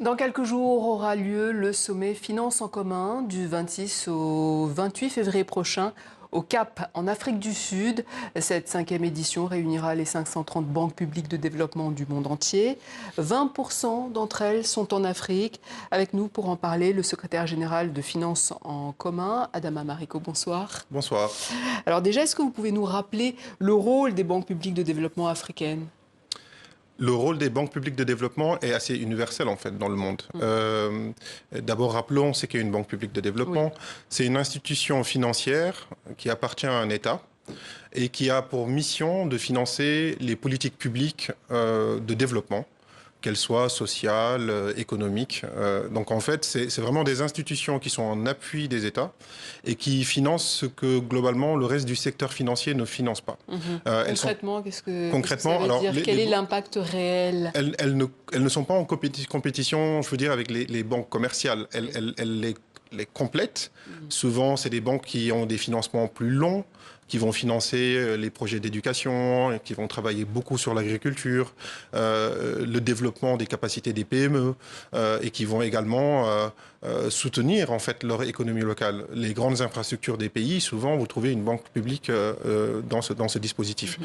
Dans quelques jours aura lieu le sommet Finance en commun du 26 au 28 février prochain au Cap, en Afrique du Sud. Cette 5e édition réunira les 530 banques publiques de développement du monde entier. 20% d'entre elles sont en Afrique. Avec nous pour en parler, le secrétaire général de Finance en commun, Adama Mariko, bonsoir. Bonsoir. Alors déjà, est-ce que vous pouvez nous rappeler le rôle des banques publiques de développement africaines ? Le rôle des banques publiques de développement est assez universel en fait dans le monde. D'abord, rappelons ce qu'est une banque publique de développement. Oui. C'est une institution financière qui appartient à un État et qui a pour mission de financer les politiques publiques de développement, qu'elles soient sociales, économiques. Donc en fait, c'est vraiment des institutions qui sont en appui des États et qui financent ce que globalement le reste du secteur financier ne finance pas. Concrètement, qu'est-ce que ça veut dire ? Quel est l'impact réel ? Elles ne sont pas en compétition, je veux dire, avec les banques commerciales. Elles les complètent. Souvent, c'est des banques qui ont des financements plus longs, qui vont financer les projets d'éducation, qui vont travailler beaucoup sur l'agriculture, le développement des capacités des PME, et qui vont également soutenir en fait leur économie locale. Les grandes infrastructures des pays, souvent, vous trouvez une banque publique dans ce dispositif.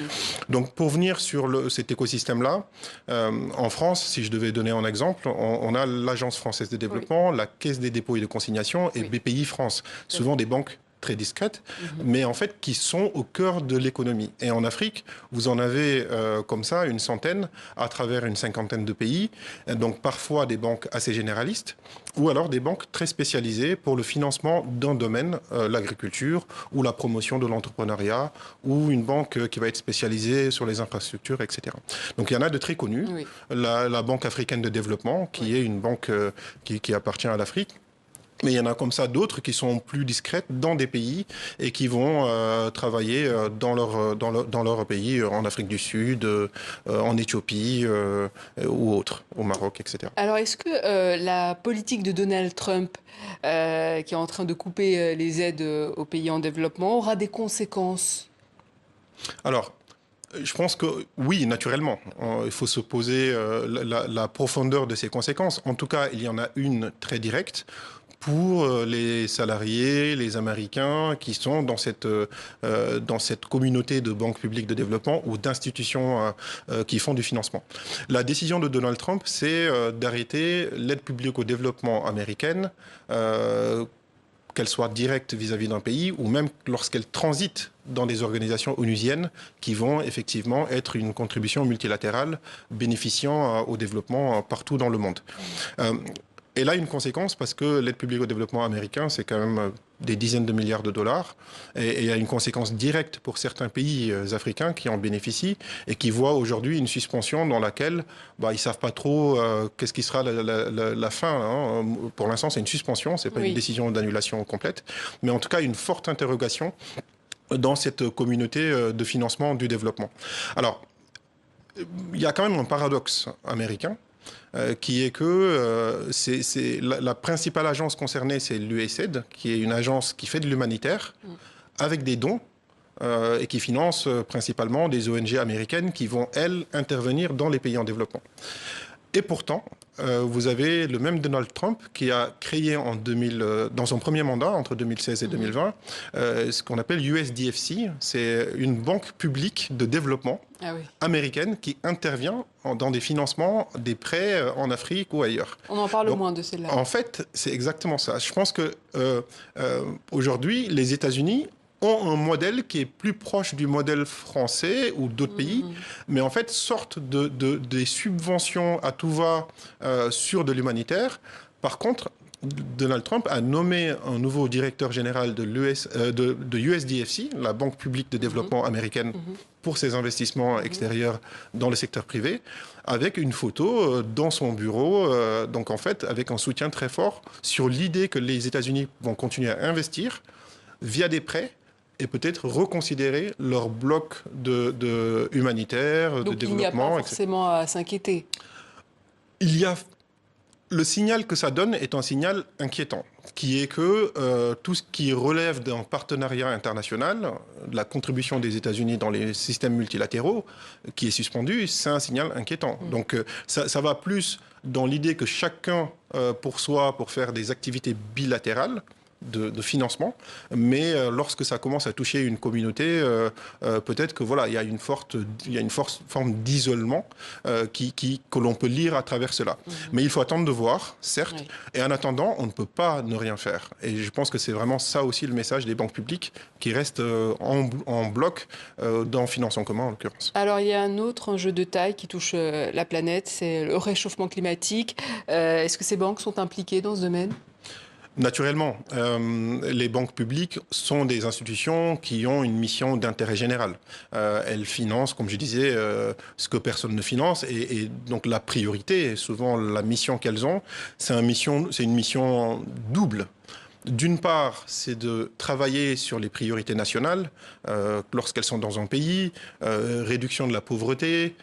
Donc, pour venir sur cet écosystème-là, en France, si je devais donner un exemple, on a l'Agence française de développement, la Caisse des dépôts et de consignation et BPI France, souvent des banques très discrètes, mais en fait qui sont au cœur de l'économie. Et en Afrique, vous en avez comme ça une centaine à travers une cinquantaine de pays, donc parfois des banques assez généralistes, ou alors des banques très spécialisées pour le financement d'un domaine, l'agriculture, ou la promotion de l'entrepreneuriat, ou une banque qui va être spécialisée sur les infrastructures, etc. Donc il y en a de très connus. Oui. La Banque africaine de développement, qui est une banque qui appartient à l'Afrique. Mais il y en a comme ça d'autres qui sont plus discrètes dans des pays et qui vont travailler dans leur pays, en Afrique du Sud, en Éthiopie ou autres, au Maroc, etc. Alors est-ce que la politique de Donald Trump, qui est en train de couper les aides aux pays en développement, aura des conséquences ? Alors, je pense que oui, naturellement. Il faut se poser la profondeur de ces conséquences. En tout cas, il y en a une très directe pour les salariés, les Américains qui sont dans cette communauté de banques publiques de développement ou d'institutions qui font du financement. La décision de Donald Trump, c'est d'arrêter l'aide publique au développement américaine, qu'elle soit directe vis-à-vis d'un pays ou même lorsqu'elle transite dans des organisations onusiennes qui vont effectivement être une contribution multilatérale bénéficiant au développement partout dans le monde. Et là, une conséquence, parce que l'aide publique au développement américain, c'est quand même des dizaines de milliards de dollars. Et il y a une conséquence directe pour certains pays africains qui en bénéficient et qui voient aujourd'hui une suspension dans laquelle ils ne savent pas trop qu'est-ce qui sera la fin. Hein. Pour l'instant, c'est une suspension, ce n'est pas une décision d'annulation complète. Mais en tout cas, une forte interrogation dans cette communauté de financement du développement. Alors, il y a quand même un paradoxe américain. Qui est que la principale agence concernée, c'est l'USAID, qui est une agence qui fait de l'humanitaire, avec des dons, et qui finance principalement des ONG américaines qui vont, elles, intervenir dans les pays en développement. Et pourtant, vous avez le même Donald Trump qui a créé dans son premier mandat, entre 2016 et 2020, ce qu'on appelle USDFC. C'est une banque publique de développement américaine qui intervient dans des financements, des prêts en Afrique ou ailleurs. On en parle moins de celle-là. En fait, c'est exactement ça. Je pense que aujourd'hui, les États-Unis ont un modèle qui est plus proche du modèle français ou d'autres pays, mais en fait sortent des subventions à tout va sur de l'humanitaire. Par contre, Donald Trump a nommé un nouveau directeur général de USDFC, la Banque publique de développement américaine, pour ses investissements extérieurs dans le secteur privé, avec une photo dans son bureau, donc en fait avec un soutien très fort sur l'idée que les États-Unis vont continuer à investir via des prêts, et peut-être reconsidérer leur bloc de humanitaire, de développement. Donc il n'y a pas forcément à s'inquiéter. Il y a Le signal que ça donne est un signal inquiétant, qui est que tout ce qui relève d'un partenariat international, de la contribution des États-Unis dans les systèmes multilatéraux, qui est suspendu, c'est un signal inquiétant. Donc ça va plus dans l'idée que chacun pour soi, pour faire des activités bilatérales, de financement, mais lorsque ça commence à toucher une communauté, peut-être que voilà, il y a une forte forme d'isolement que l'on peut lire à travers cela. Mais il faut attendre de voir, certes, oui. Et en attendant, on ne peut pas ne rien faire. Et je pense que c'est vraiment ça aussi le message des banques publiques qui restent en bloc dans Finance en commun en l'occurrence. Alors il y a un autre enjeu de taille qui touche la planète, c'est le réchauffement climatique. Est-ce que ces banques sont impliquées dans ce domaine ? Naturellement, les banques publiques sont des institutions qui ont une mission d'intérêt général. Elles financent, comme je disais, ce que personne ne finance. Et donc la priorité, souvent la mission qu'elles ont, c'est une mission double. D'une part, c'est de travailler sur les priorités nationales lorsqu'elles sont dans un pays, réduction de la pauvreté,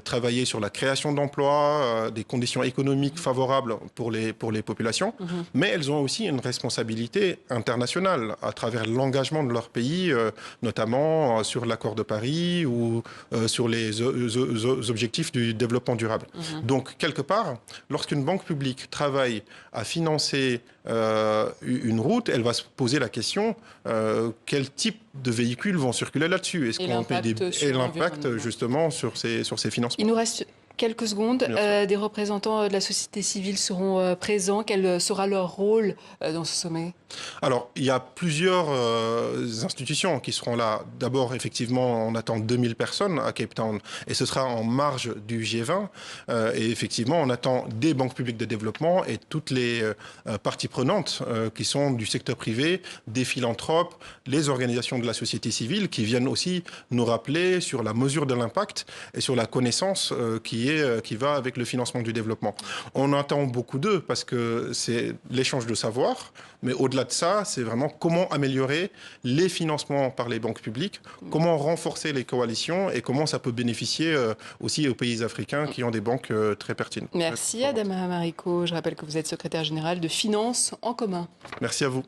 travailler sur la création d'emplois, des conditions économiques favorables pour les populations, mais elles ont aussi une responsabilité internationale à travers l'engagement de leur pays, notamment sur l'accord de Paris ou sur les objectifs du développement durable. Donc, quelque part, lorsqu'une banque publique travaille à financer une route, elle va se poser la question quel type de véhicules vont circuler là-dessus. Est-ce qu'on paie et l'impact justement sur ces financements. Il nous reste quelques secondes. Des représentants de la société civile seront présents. Quel sera leur rôle dans ce sommet ? Alors, il y a plusieurs institutions qui seront là. D'abord, effectivement, on attend 2000 personnes à Cape Town et ce sera en marge du G20. Et effectivement, on attend des banques publiques de développement et toutes les parties prenantes qui sont du secteur privé, des philanthropes, les organisations de la société civile qui viennent aussi nous rappeler sur la mesure de l'impact et sur la connaissance qui va avec le financement du développement. On attend beaucoup d'eux parce que c'est l'échange de savoir, mais au-delà de ça, c'est vraiment comment améliorer les financements par les banques publiques, comment renforcer les coalitions et comment ça peut bénéficier aussi aux pays africains qui ont des banques très pertinentes. Merci Adama Mariko. Je rappelle que vous êtes secrétaire général de Finance en commun. Merci à vous.